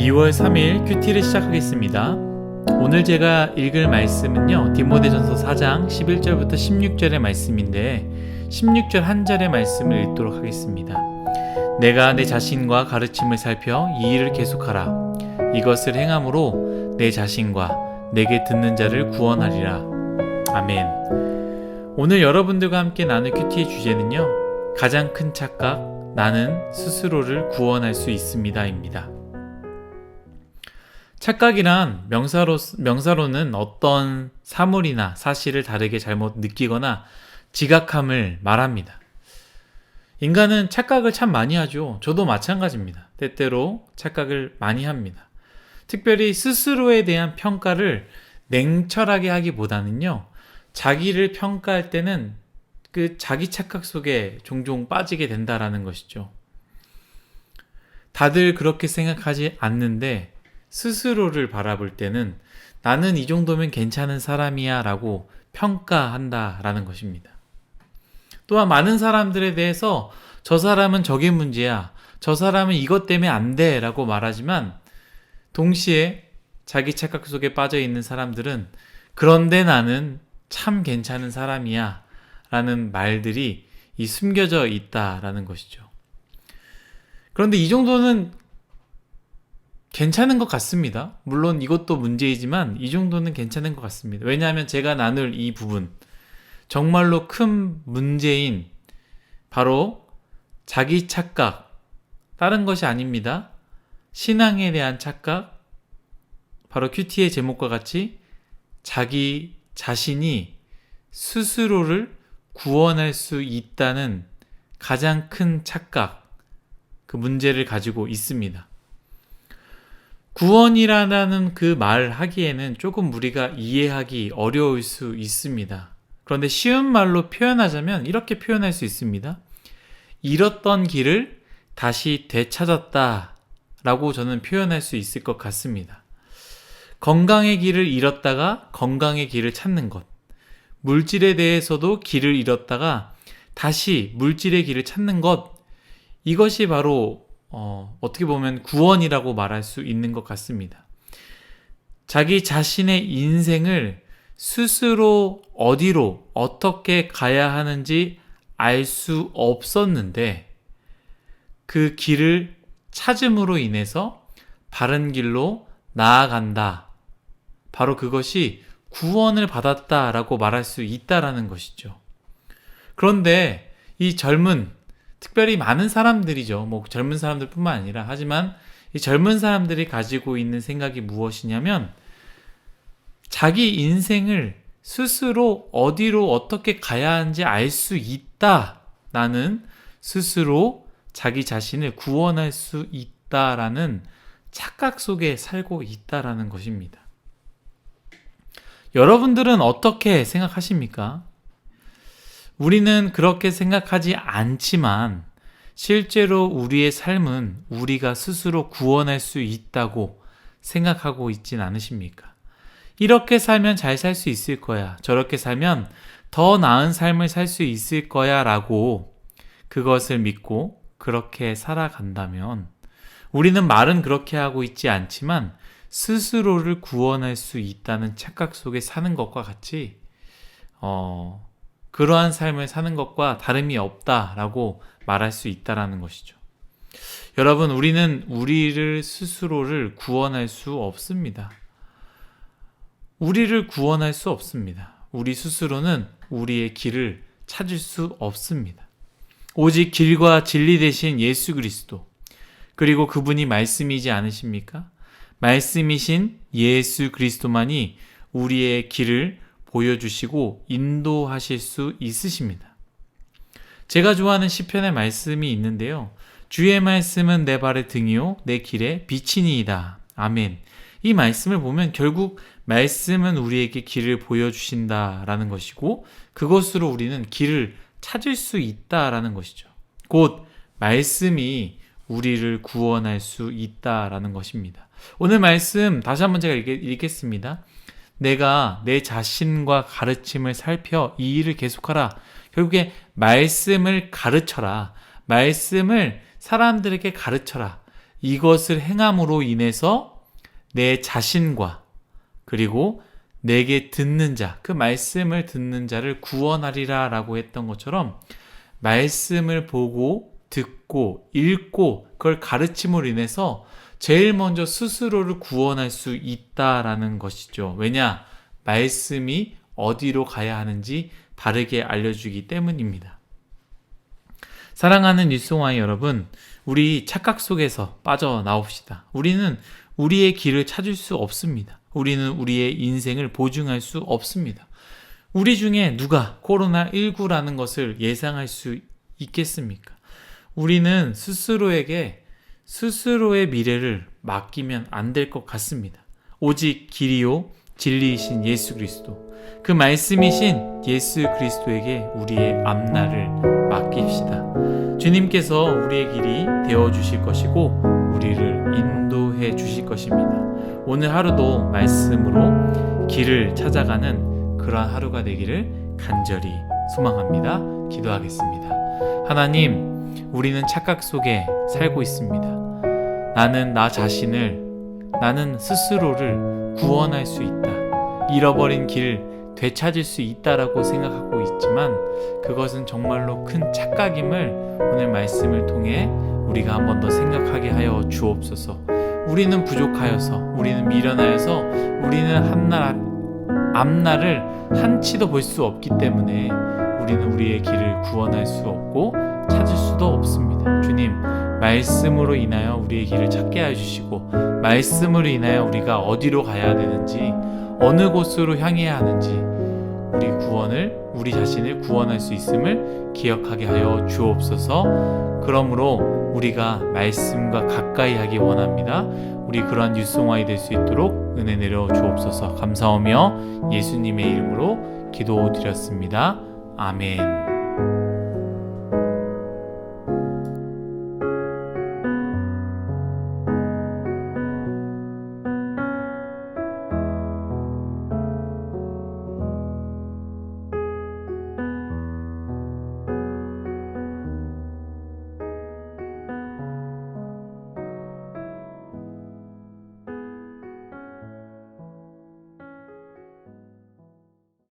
2월 3일 큐티를 시작하겠습니다. 오늘 제가 읽을 말씀은요, 디모데전서 4장 11절부터 16절의 말씀인데 16절 한 절의 말씀을 읽도록 하겠습니다. 내가 내 자신과 가르침을 살펴 이 일을 계속하라. 이것을 행함으로 내 자신과 내게 듣는 자를 구원하리라. 아멘. 오늘 여러분들과 함께 나눌 큐티의 주제는요, 가장 큰 착각, 나는 스스로를 구원할 수 있습니다입니다. 착각이란 명사로는 어떤 사물이나 사실을 다르게 잘못 느끼거나 지각함을 말합니다. 인간은 착각을 참 많이 하죠. 저도 마찬가지입니다. 때때로 착각을 많이 합니다. 특별히 스스로에 대한 평가를 냉철하게 하기보다는요, 자기를 평가할 때는 그 자기 착각 속에 종종 빠지게 된다라는 것이죠. 다들 그렇게 생각하지 않는데 스스로를 바라볼 때는 나는 이 정도면 괜찮은 사람이야 라고 평가한다라는 것입니다. 또한 많은 사람들에 대해서 저 사람은 저게 문제야, 저 사람은 이것 때문에 안 돼 라고 말하지만 동시에 자기 착각 속에 빠져 있는 사람들은 그런데 나는 참 괜찮은 사람이야 라는 말들이 숨겨져 있다라는 것이죠. 그런데 이 정도는 괜찮은 것 같습니다. 물론 이것도 문제이지만 이 정도는 괜찮은 것 같습니다. 왜냐하면 제가 나눌 이 부분, 정말로 큰 문제인 바로 자기 착각, 다른 것이 아닙니다. 신앙에 대한 착각, 바로 큐티의 제목과 같이 자기 자신이 스스로를 구원할 수 있다는 가장 큰 착각, 그 문제를 가지고 있습니다. 구원이라는 그 말 하기에는 조금 우리가 이해하기 어려울 수 있습니다. 그런데 쉬운 말로 표현하자면 이렇게 표현할 수 있습니다. 잃었던 길을 다시 되찾았다 라고 저는 표현할 수 있을 것 같습니다. 건강의 길을 잃었다가 건강의 길을 찾는 것, 물질에 대해서도 길을 잃었다가 다시 물질의 길을 찾는 것, 이것이 바로 어떻게 보면 구원이라고 말할 수 있는 것 같습니다. 자기 자신의 인생을 스스로 어디로 어떻게 가야 하는지 알 수 없었는데 그 길을 찾음으로 인해서 바른 길로 나아간다. 바로 그것이 구원을 받았다라고 말할 수 있다라는 것이죠. 그런데 이 특별히 많은 사람들이죠. 젊은 사람들뿐만 아니라, 하지만 이 젊은 사람들이 가지고 있는 생각이 무엇이냐면 자기 인생을 스스로 어디로 어떻게 가야 하는지 알 수 있다. 나는 스스로 자기 자신을 구원할 수 있다라는 착각 속에 살고 있다라는 것입니다. 여러분들은 어떻게 생각하십니까? 우리는 그렇게 생각하지 않지만 실제로 우리의 삶은 우리가 스스로 구원할 수 있다고 생각하고 있진 않으십니까? 이렇게 살면 잘 살 수 있을 거야. 저렇게 살면 더 나은 삶을 살 수 있을 거야 라고 그것을 믿고 그렇게 살아간다면 우리는 말은 그렇게 하고 있지 않지만 스스로를 구원할 수 있다는 착각 속에 사는 것과 같이 그러한 삶을 사는 것과 다름이 없다라고 말할 수 있다라는 것이죠. 여러분, 우리는 우리를 스스로를 구원할 수 없습니다. 우리를 구원할 수 없습니다. 우리 스스로는 우리의 길을 찾을 수 없습니다. 오직 길과 진리 되신 예수 그리스도, 그리고 그분이 말씀이지 않으십니까? 말씀이신 예수 그리스도만이 우리의 길을 보여주시고 인도하실 수 있으십니다. 제가 좋아하는 시편의 말씀이 있는데요. 주의 말씀은 내 발의 등이요 내 길에 빛이니이다. 아멘. 이 말씀을 보면 결국 말씀은 우리에게 길을 보여주신다라는 것이고 그것으로 우리는 길을 찾을 수 있다라는 것이죠. 곧 말씀이 우리를 구원할 수 있다라는 것입니다. 오늘 말씀 다시 한번 제가 읽겠습니다. 내가 내 자신과 가르침을 살펴 이 일을 계속하라. 결국에 말씀을 가르쳐라. 말씀을 사람들에게 가르쳐라. 이것을 행함으로 인해서 내 자신과 그리고 내게 듣는 자, 그 말씀을 듣는 자를 구원하리라 라고 했던 것처럼 말씀을 보고 듣고 읽고 그걸 가르침으로 인해서 제일 먼저 스스로를 구원할 수 있다라는 것이죠. 왜냐? 말씀이 어디로 가야 하는지 바르게 알려주기 때문입니다. 사랑하는 뉴스와이 여러분, 우리 착각 속에서 빠져나옵시다. 우리는 우리의 길을 찾을 수 없습니다. 우리는 우리의 인생을 보증할 수 없습니다. 우리 중에 누가 코로나19라는 것을 예상할 수 있겠습니까? 우리는 스스로에게 스스로의 미래를 맡기면 안 될 것 같습니다. 오직 길이요 진리이신 예수 그리스도, 그 말씀이신 예수 그리스도에게 우리의 앞날을 맡깁시다. 주님께서 우리의 길이 되어주실 것이고 우리를 인도해 주실 것입니다. 오늘 하루도 말씀으로 길을 찾아가는 그러한 하루가 되기를 간절히 소망합니다. 기도하겠습니다. 하나님, 우리는 착각 속에 살고 있습니다. 나는 나 자신을, 나는 스스로를 구원할 수 있다, 잃어버린 길을 되찾을 수 있다라고 생각하고 있지만 그것은 정말로 큰 착각임을 오늘 말씀을 통해 우리가 한 번 더 생각하게 하여 주옵소서. 우리는 부족하여서, 우리는 미련하여서, 우리는 앞날을 한치도 볼 수 없기 때문에 우리는 우리의 길을 구원할 수 없고 찾을 수도 없습니다. 주님, 말씀으로 인하여 우리의 길을 찾게 해주시고 말씀으로 인하여 우리가 어디로 가야 되는지, 어느 곳으로 향해야 하는지 우리 자신을 구원할 수 있음을 기억하게 하여 주옵소서. 그러므로 우리가 말씀과 가까이 하기 원합니다. 우리 그러한 유송아이 될 수 있도록 은혜 내려 주옵소서. 감사하며 예수님의 이름으로 기도드렸습니다. 아멘.